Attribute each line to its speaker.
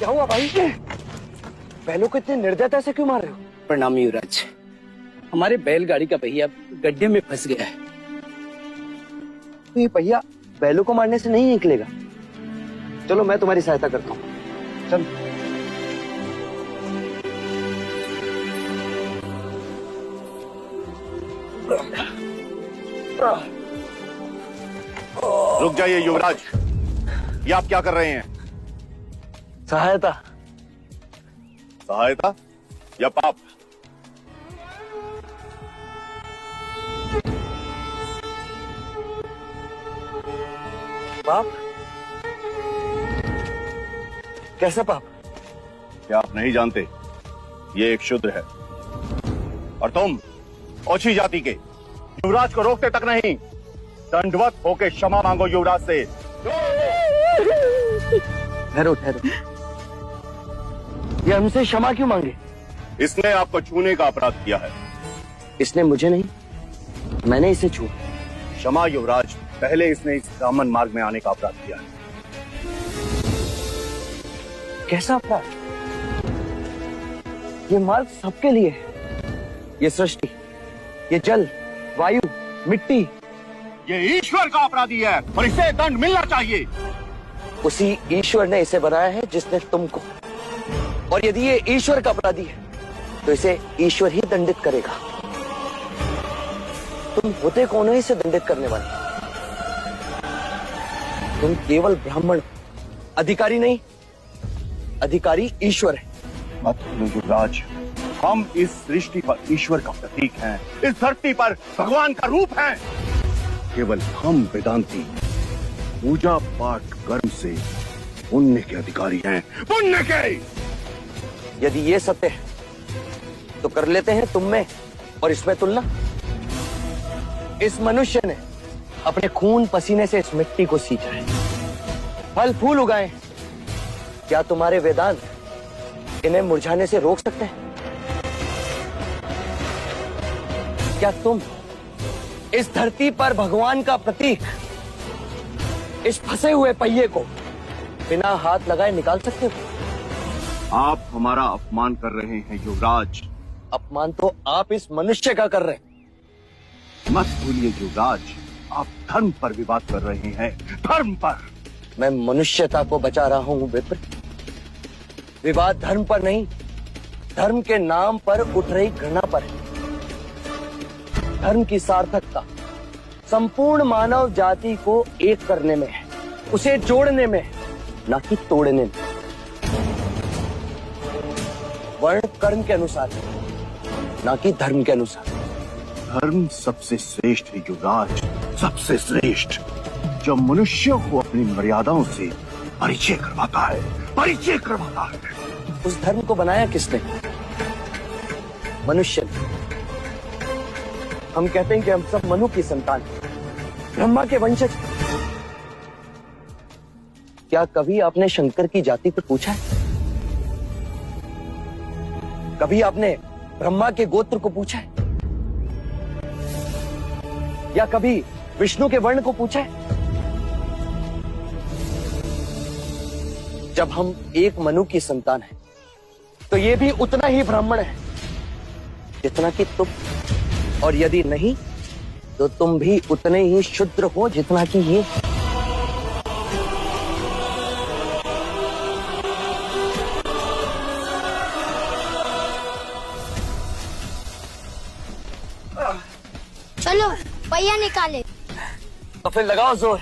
Speaker 1: क्या हुआ भाई? बैलों को इतने निर्दयता से क्यों मार रहे हो?
Speaker 2: प्रणाम युवराज, हमारे बैलगाड़ी का पहिया गड्ढे में फंस गया है।
Speaker 1: तो ये पहिया बैलों को मारने से नहीं निकलेगा। चलो मैं तुम्हारी सहायता करता हूँ। चल।
Speaker 3: रुक जाइए युवराज, ये आप क्या कर रहे हैं?
Speaker 1: सहायता।
Speaker 3: सहायता या पाप?
Speaker 1: पाप? कैसा पाप?
Speaker 3: क्या आप नहीं जानते? ये एक शूद्र है और तुम ओछी जाति के युवराज को रोकते तक नहीं, दंडवत होके क्षमा मांगो युवराज से।
Speaker 1: ठहरो ठहरो, ये हमसे क्षमा क्यों मांगे?
Speaker 3: इसने आपको छूने का अपराध किया है।
Speaker 1: इसने मुझे नहीं, मैंने इसे छू।
Speaker 3: क्षमा युवराज, पहले इसने इस ब्राह्मण मार्ग में आने का अपराध किया है।
Speaker 1: कैसा अपराध? ये मार्ग सबके लिए है। ये सृष्टि, ये जल, वायु, मिट्टी,
Speaker 3: ये ईश्वर का अपराधी है और इसे दंड मिलना चाहिए।
Speaker 1: उसी ईश्वर ने इसे बनाया है जिसने तुमको। और यदि ये ईश्वर का अपराधी है तो इसे ईश्वर ही दंडित करेगा। तुम होते कौन हो इसे दंडित करने वाले? तुम केवल ब्राह्मण, अधिकारी नहीं। अधिकारी ईश्वर है।
Speaker 3: मत भूलो युवराज, हम इस सृष्टि पर ईश्वर का प्रतीक हैं, इस धरती पर भगवान का रूप हैं। केवल हम वेदांती पूजा पाठ कर्म से पुण्य के अधिकारी हैं, पुण्य के।
Speaker 1: यदि ये सत्य है तो कर लेते हैं तुम में और इसमें तुलना। इस मनुष्य ने अपने खून पसीने से इस मिट्टी को सींचा है, फल फूल उगाए। क्या तुम्हारे वेदांत इन्हें मुरझाने से रोक सकते हैं? क्या तुम इस धरती पर भगवान का प्रतीक, इस फंसे हुए पहिए को बिना हाथ लगाए निकाल सकते हो?
Speaker 3: आप हमारा अपमान कर रहे हैं युवराज।
Speaker 1: अपमान तो आप इस मनुष्य का कर रहे हैं।
Speaker 3: मत भूलिए युवराज, आप धर्म पर विवाद कर रहे हैं, धर्म पर।
Speaker 1: मैं मनुष्यता को बचा रहा हूं विप्र। विवाद धर्म पर नहीं, धर्म के नाम पर उठ रही घृणा पर है। धर्म की सार्थकता संपूर्ण मानव जाति को एक करने में है, उसे जोड़ने में, ना कि तोड़ने में। वर्ण कर्म के अनुसार, ना कि धर्म के अनुसार।
Speaker 3: धर्म सबसे श्रेष्ठ है युवराज, सबसे श्रेष्ठ, जो मनुष्यों को अपनी मर्यादाओं से परिचय करवाता है, परिचय करवाता है।
Speaker 1: उस धर्म को बनाया किसने? मनुष्य ने। हम कहते हैं कि हम सब मनु की संतान हैं, ब्रह्मा के वंशज। क्या कभी आपने शंकर की जाति को पूछा है? कभी आपने ब्रह्मा के गोत्र को पूछा है? या कभी विष्णु के वर्ण को पूछा है? जब हम एक मनु की संतान हैं, तो ये भी उतना ही ब्राह्मण है जितना कि तुम। और यदि नहीं तो तुम भी उतने ही शूद्र हो जितना कि ये।
Speaker 4: चलो पहिया निकाले।
Speaker 1: तो फिर लगाओ जोर।